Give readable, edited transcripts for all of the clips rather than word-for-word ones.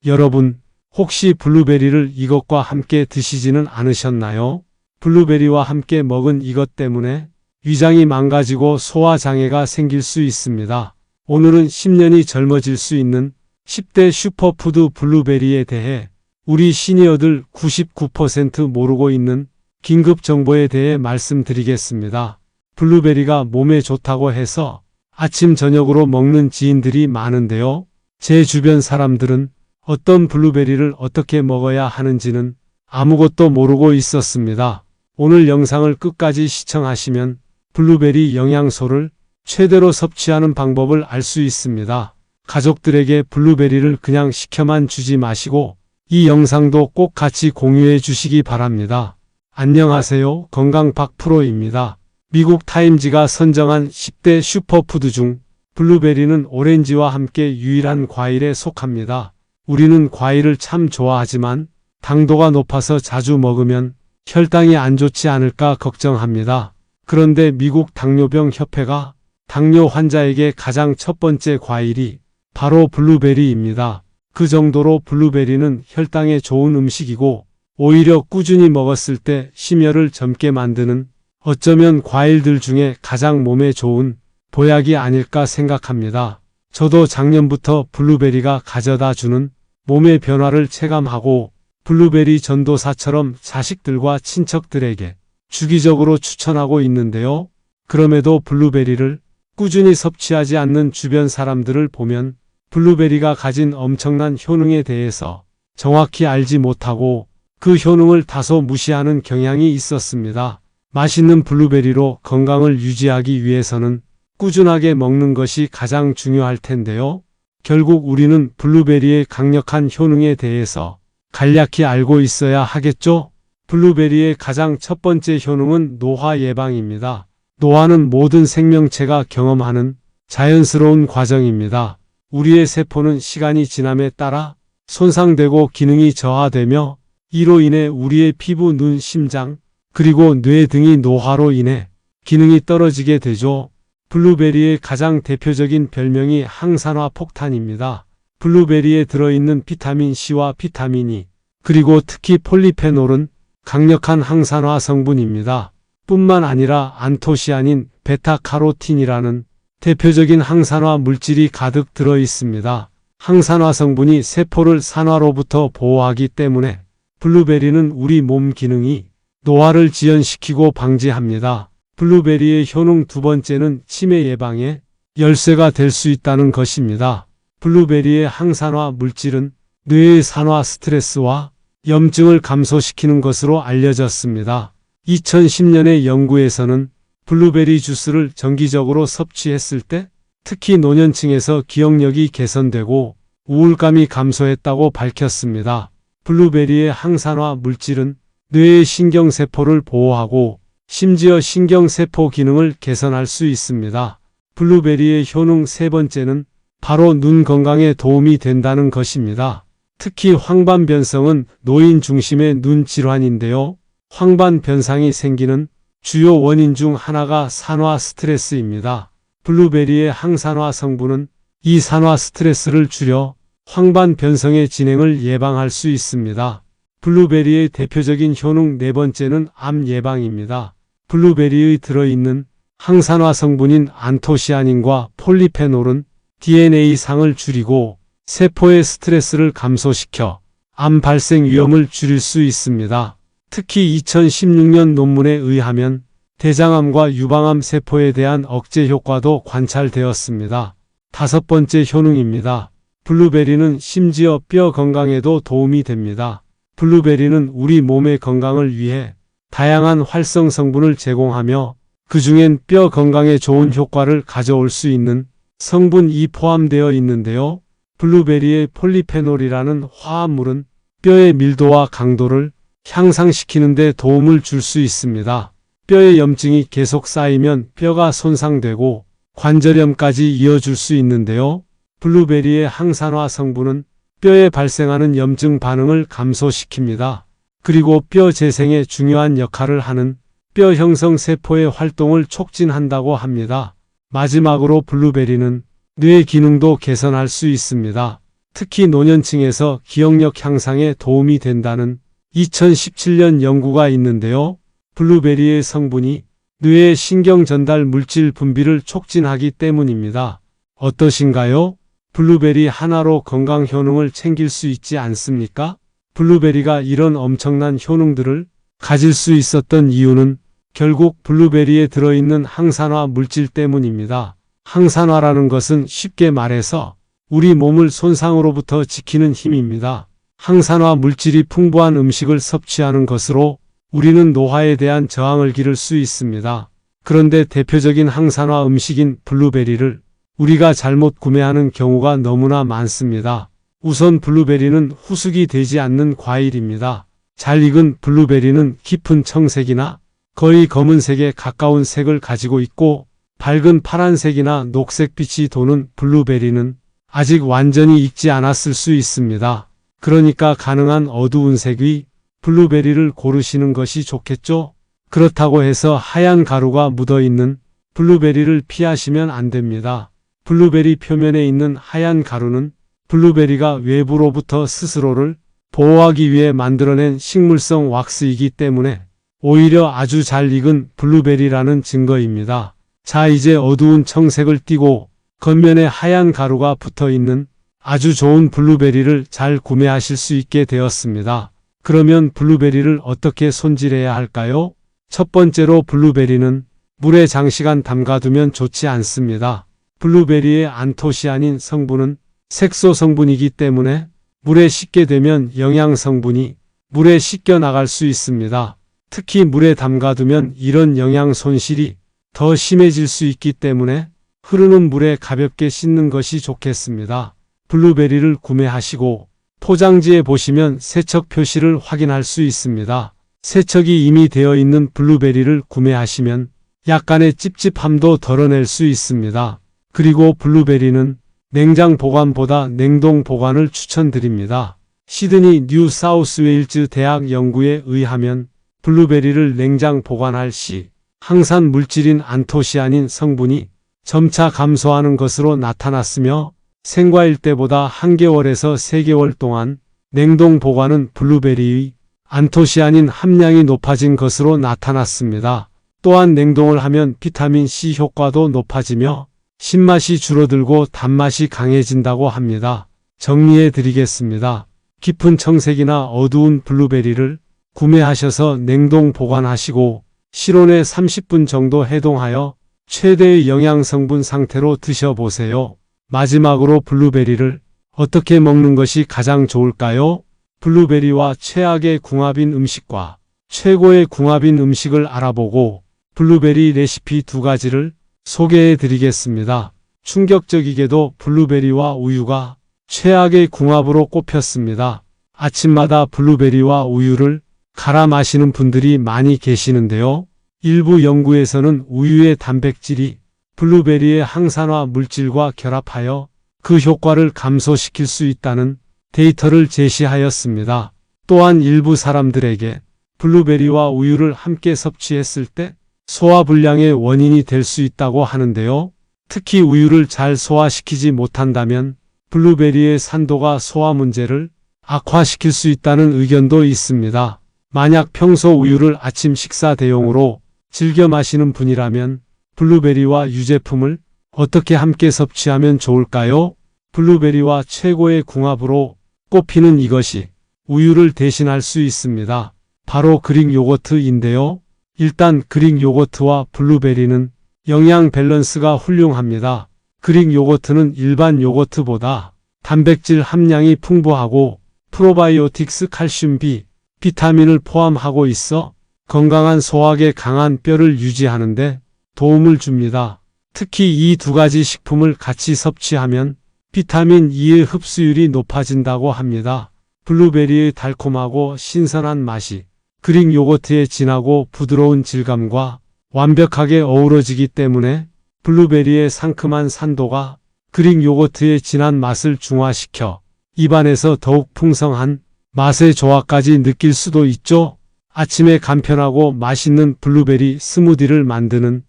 여러분, 혹시 블루베리를 이것과 함께 드시지는 않으셨나요? 블루베리와 함께 먹은 이것 때문에 위장이 망가지고 소화장애가 생길 수 있습니다. 오늘은 10년이 젊어질 수 있는 10대 슈퍼푸드 블루베리에 대해 우리 시니어들 99% 모르고 있는 긴급 정보에 대해 말씀드리겠습니다. 블루베리가 몸에 좋다고 해서 아침 저녁으로 먹는 지인들이 많은데요. 제 주변 사람들은 어떤 블루베리를 어떻게 먹어야 하는지는 아무것도 모르고 있었습니다. 오늘 영상을 끝까지 시청하시면 블루베리 영양소를 최대로 섭취하는 방법을 알 수 있습니다. 가족들에게 블루베리를 그냥 시켜만 주지 마시고 이 영상도 꼭 같이 공유해 주시기 바랍니다. 안녕하세요. 건강박 프로입니다. 미국 타임지가 선정한 10대 슈퍼푸드 중 블루베리는 오렌지와 함께 유일한 과일에 속합니다. 우리는 과일을 참 좋아하지만 당도가 높아서 자주 먹으면 혈당이 안 좋지 않을까 걱정합니다. 그런데 미국 당뇨병 협회가 당뇨 환자에게 가장 첫 번째 과일이 바로 블루베리입니다. 그 정도로 블루베리는 혈당에 좋은 음식이고 오히려 꾸준히 먹었을 때 심혈을 젊게 만드는 어쩌면 과일들 중에 가장 몸에 좋은 보약이 아닐까 생각합니다. 저도 작년부터 블루베리가 가져다 주는 몸의 변화를 체감하고 블루베리 전도사처럼 자식들과 친척들에게 주기적으로 추천하고 있는데요. 그럼에도 블루베리를 꾸준히 섭취하지 않는 주변 사람들을 보면 블루베리가 가진 엄청난 효능에 대해서 정확히 알지 못하고 그 효능을 다소 무시하는 경향이 있었습니다. 맛있는 블루베리로 건강을 유지하기 위해서는 꾸준하게 먹는 것이 가장 중요할 텐데요. 결국 우리는 블루베리의 강력한 효능에 대해서 간략히 알고 있어야 하겠죠? 블루베리의 가장 첫 번째 효능은 노화 예방입니다. 노화는 모든 생명체가 경험하는 자연스러운 과정입니다. 우리의 세포는 시간이 지남에 따라 손상되고 기능이 저하되며 이로 인해 우리의 피부, 눈, 심장, 그리고 뇌 등이 노화로 인해 기능이 떨어지게 되죠. 블루베리의 가장 대표적인 별명이 항산화 폭탄입니다. 블루베리에 들어있는 비타민 C와 비타민 E, 그리고 특히 폴리페놀은 강력한 항산화 성분입니다. 뿐만 아니라 안토시아닌, 베타카로틴이라는 대표적인 항산화 물질이 가득 들어 있습니다. 항산화 성분이 세포를 산화로부터 보호하기 때문에 블루베리는 우리 몸 기능이 노화를 지연시키고 방지합니다. 블루베리의 효능 두 번째는 치매 예방에 열쇠가 될 수 있다는 것입니다. 블루베리의 항산화 물질은 뇌의 산화 스트레스와 염증을 감소시키는 것으로 알려졌습니다. 2010년의 연구에서는 블루베리 주스를 정기적으로 섭취했을 때 특히 노년층에서 기억력이 개선되고 우울감이 감소했다고 밝혔습니다. 블루베리의 항산화 물질은 뇌의 신경세포를 보호하고 심지어 신경세포 기능을 개선할 수 있습니다. 블루베리의 효능 세 번째는 바로 눈 건강에 도움이 된다는 것입니다. 특히 황반변성은 노인 중심의 눈 질환인데요. 황반변상이 생기는 주요 원인 중 하나가 산화 스트레스입니다. 블루베리의 항산화 성분은 이 산화 스트레스를 줄여 황반변성의 진행을 예방할 수 있습니다. 블루베리의 대표적인 효능 네 번째는 암 예방입니다. 블루베리의 들어있는 항산화 성분인 안토시아닌과 폴리페놀은 DNA상을 줄이고 세포의 스트레스를 감소시켜 암 발생 위험을 줄일 수 있습니다. 특히 2016년 논문에 의하면 대장암과 유방암 세포에 대한 억제 효과도 관찰되었습니다. 다섯 번째 효능입니다. 블루베리는 심지어 뼈 건강에도 도움이 됩니다. 블루베리는 우리 몸의 건강을 위해 다양한 활성 성분을 제공하며 그 중엔 뼈 건강에 좋은 효과를 가져올 수 있는 성분이 포함되어 있는데요. 블루베리의 폴리페놀이라는 화합물은 뼈의 밀도와 강도를 향상시키는 데 도움을 줄 수 있습니다. 뼈의 염증이 계속 쌓이면 뼈가 손상되고 관절염까지 이어줄 수 있는데요. 블루베리의 항산화 성분은 뼈에 발생하는 염증 반응을 감소시킵니다. 그리고 뼈 재생에 중요한 역할을 하는 뼈 형성 세포의 활동을 촉진한다고 합니다. 마지막으로 블루베리는 뇌 기능도 개선할 수 있습니다. 특히 노년층에서 기억력 향상에 도움이 된다는 2017년 연구가 있는데요. 블루베리의 성분이 뇌의 신경 전달 물질 분비를 촉진하기 때문입니다. 어떠신가요? 블루베리 하나로 건강 효능을 챙길 수 있지 않습니까? 블루베리가 이런 엄청난 효능들을 가질 수 있었던 이유는 결국 블루베리에 들어있는 항산화 물질 때문입니다. 항산화라는 것은 쉽게 말해서 우리 몸을 손상으로부터 지키는 힘입니다. 항산화 물질이 풍부한 음식을 섭취하는 것으로 우리는 노화에 대한 저항을 기를 수 있습니다. 그런데 대표적인 항산화 음식인 블루베리를 우리가 잘못 구매하는 경우가 너무나 많습니다. 우선 블루베리는 후숙이 되지 않는 과일입니다. 잘 익은 블루베리는 깊은 청색이나 거의 검은색에 가까운 색을 가지고 있고, 밝은 파란색이나 녹색빛이 도는 블루베리는 아직 완전히 익지 않았을 수 있습니다. 그러니까 가능한 어두운 색의 블루베리를 고르시는 것이 좋겠죠? 그렇다고 해서 하얀 가루가 묻어있는 블루베리를 피하시면 안 됩니다. 블루베리 표면에 있는 하얀 가루는 블루베리가 외부로부터 스스로를 보호하기 위해 만들어낸 식물성 왁스이기 때문에 오히려 아주 잘 익은 블루베리라는 증거입니다. 자, 이제 어두운 청색을 띠고 겉면에 하얀 가루가 붙어 있는 아주 좋은 블루베리를 잘 구매하실 수 있게 되었습니다. 그러면 블루베리를 어떻게 손질해야 할까요? 첫 번째로 블루베리는 물에 장시간 담가두면 좋지 않습니다. 블루베리의 안토시아닌 성분은 색소 성분이기 때문에 물에 씻게 되면 영양 성분이 물에 씻겨 나갈 수 있습니다. 특히 물에 담가두면 이런 영양 손실이 더 심해질 수 있기 때문에 흐르는 물에 가볍게 씻는 것이 좋겠습니다. 블루베리를 구매하시고 포장지에 보시면 세척 표시를 확인할 수 있습니다. 세척이 이미 되어 있는 블루베리를 구매하시면 약간의 찝찝함도 덜어낼 수 있습니다. 그리고 블루베리는 냉장 보관보다 냉동 보관을 추천드립니다. 시드니 뉴 사우스웨일즈 대학 연구에 의하면 블루베리를 냉장 보관할 시 항산 물질인 안토시아닌 성분이 점차 감소하는 것으로 나타났으며, 생과일 때보다 1개월에서 3개월 동안 냉동 보관은 블루베리의 안토시아닌 함량이 높아진 것으로 나타났습니다. 또한 냉동을 하면 비타민C 효과도 높아지며 신맛이 줄어들고 단맛이 강해진다고 합니다. 정리해 드리겠습니다. 깊은 청색이나 어두운 블루베리를 구매하셔서 냉동 보관하시고 실온에 30분 정도 해동하여 최대의 영양성분 상태로 드셔보세요. 마지막으로 블루베리를 어떻게 먹는 것이 가장 좋을까요? 블루베리와 최악의 궁합인 음식과 최고의 궁합인 음식을 알아보고 블루베리 레시피 2가지를 소개해 드리겠습니다. 충격적이게도 블루베리와 우유가 최악의 궁합으로 꼽혔습니다. 아침마다 블루베리와 우유를 갈아 마시는 분들이 많이 계시는데요. 일부 연구에서는 우유의 단백질이 블루베리의 항산화 물질과 결합하여 그 효과를 감소시킬 수 있다는 데이터를 제시하였습니다. 또한 일부 사람들에게 블루베리와 우유를 함께 섭취했을 때 소화불량의 원인이 될 수 있다고 하는데요. 특히 우유를 잘 소화시키지 못한다면 블루베리의 산도가 소화 문제를 악화시킬 수 있다는 의견도 있습니다. 만약 평소 우유를 아침 식사 대용으로 즐겨 마시는 분이라면 블루베리와 유제품을 어떻게 함께 섭취하면 좋을까요? 블루베리와 최고의 궁합으로 꼽히는 이것이 우유를 대신할 수 있습니다. 바로 그릭 요거트인데요. 일단 그릭 요거트와 블루베리는 영양 밸런스가 훌륭합니다. 그릭 요거트는 일반 요거트보다 단백질 함량이 풍부하고 프로바이오틱스 칼슘 B, 비타민을 포함하고 있어 건강한 소화에 강한 뼈를 유지하는데 도움을 줍니다. 특히 이 2가지 식품을 같이 섭취하면 비타민 E의 흡수율이 높아진다고 합니다. 블루베리의 달콤하고 신선한 맛이 그릭 요거트의 진하고 부드러운 질감과 완벽하게 어우러지기 때문에 블루베리의 상큼한 산도가 그릭 요거트의 진한 맛을 중화시켜 입안에서 더욱 풍성한 맛의 조화까지 느낄 수도 있죠. 아침에 간편하고 맛있는 블루베리 스무디를 만드는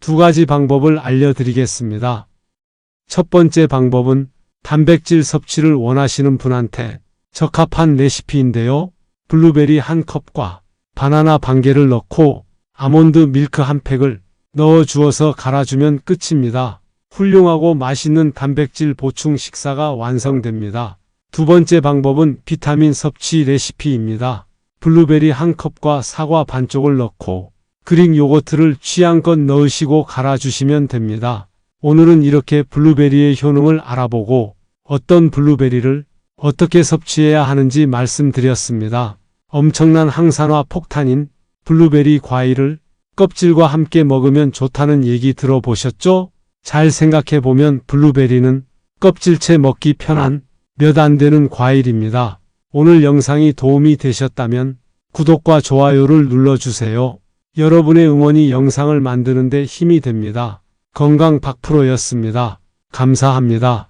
2가지 방법을 알려드리겠습니다. 첫 번째 방법은 단백질 섭취를 원하시는 분한테 적합한 레시피인데요. 블루베리 한 컵과 바나나 반 개를 넣고 아몬드 밀크 한 팩을 넣어 주어서 갈아주면 끝입니다. 훌륭하고 맛있는 단백질 보충 식사가 완성됩니다. 두 번째 방법은 비타민 섭취 레시피입니다. 블루베리 한 컵과 사과 반쪽을 넣고 그릭 요거트를 취향껏 넣으시고 갈아주시면 됩니다. 오늘은 이렇게 블루베리의 효능을 알아보고 어떤 블루베리를 어떻게 섭취해야 하는지 말씀드렸습니다. 엄청난 항산화 폭탄인 블루베리 과일을 껍질과 함께 먹으면 좋다는 얘기 들어보셨죠? 잘 생각해보면 블루베리는 껍질째 먹기 편한 몇 안 되는 과일입니다. 오늘 영상이 도움이 되셨다면 구독과 좋아요를 눌러주세요. 여러분의 응원이 영상을 만드는 데 힘이 됩니다. 건강 100%였습니다. 감사합니다.